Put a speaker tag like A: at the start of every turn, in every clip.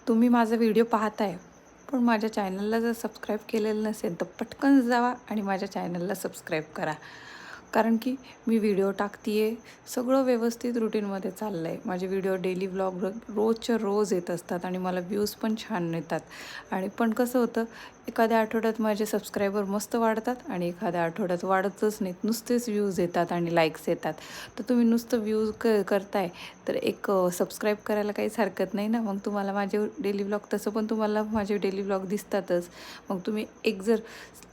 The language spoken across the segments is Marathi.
A: तुम्ही माझा व्हिडिओ पाहताय, पण माझ्या चॅनलला जर सबस्क्राईब केलेलं नसेल तर पटकन जावा आणि माझ्या चॅनलला सबस्क्राईब करा. कारण की मी व्हिडिओ टाकते सगळं व्यवस्थित रुटीनमध्ये चाललं आहे. माझे व्हिडिओ डेली व्लॉग रोजच्या रोज येत असतात आणि मला व्ह्यूज पण छान येतात. आणि पण कसं होतं, एखाद्या आठवड्यात माझे सबस्क्रायबर मस्त वाढतात आणि एखाद्या आठवड्यात वाढतच नाहीत, नुसतेच व्ह्यूज येतात आणि लाईक्स येतात. तर तुम्ही नुसतं व्ह्यूज करताय तर एक सबस्क्राईब करायला काहीच हरकत नाही ना. मग तुम्हाला माझे डेली व्लॉग, तसं पण तुम्हाला माझे डेली व्लॉग दिसतातच. मग तुम्ही एक जर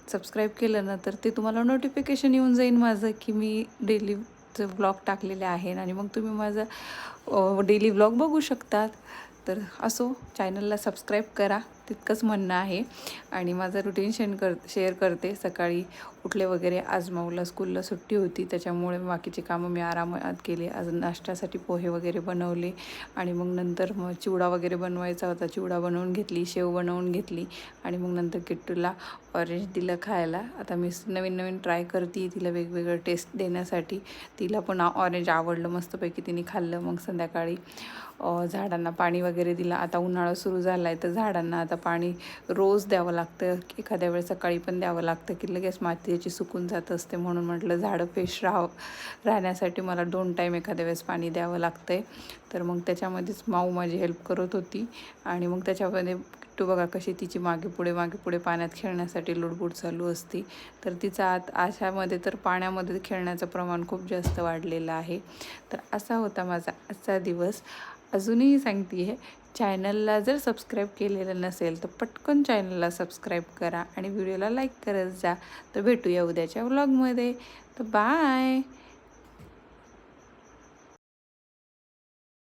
A: सबस्क्राईब केलं ना तर ते तुम्हाला नोटिफिकेशन येऊन जाईल माझं की मी डेलीचं व्लॉग टाकलेले आहे आणि मग तुम्ही माझा डेली व्लॉग बघू शकतात. तर असो, चॅनलला सबस्क्राईब करा, तितकंच म्हणणं आहे. आणि माझं रुटीन शेअर करते. सकाळी उठले वगैरे, आज माऊला स्कूलला सुट्टी होती त्याच्यामुळे बाकीचे कामं मी आरामात केले. आज नाश्त्यासाठी पोहे वगैरे बनवले आणि मग नंतर चिवडा वगैरे बनवायचा होता, चिवडा बनवून घेतली, शेव बनवून घेतली आणि मग नंतर किट्टूला ऑरेंज दिलं खायला. आता मी नवीन नवीन ट्राय करते तिला वेगवेगळं टेस्ट देण्यासाठी. तिला पण ऑरेंज आवडलं, मस्तपैकी तिने खाल्लं. मग संध्याकाळी झाडांना पाणी वगैरे दिलं. आता उन्हाळा सुरू झाला आहे तर झाडांना आता पाणी रोज द्यावं लागतं, एखाद्या वेळेस सकाळी पण द्यावं लागतं की लगेच माती याची सुकून जात असते. म्हणून म्हटलं झाडं फ्रेश राहण्यासाठी मला 2 टाईम एखाद्या वेळेस पाणी द्यावं लागतं आहे. तर मग त्याच्यामध्येच माऊ माझी हेल्प करत होती. आणि मग त्याच्यामध्ये किट्टू बघा कशी तिची मागे पुढे पाण्यात खेळण्यासाठी लुडबुड चालू असती. तर तिचा अशामध्ये तर पाण्यामध्ये खेळण्याचं प्रमाण खूप जास्त वाढलेलं आहे. तर असा होता माझा आजचा दिवस. अजूनही सांगते आहे, चॅनलला जर सबस्क्राईब केलेलं नसेल तर पटकन चॅनलला सबस्क्राईब करा आणि व्हिडिओला लाईक करत जा. तर भेटूया उद्याच्या व्लॉगमध्ये. तर बाय.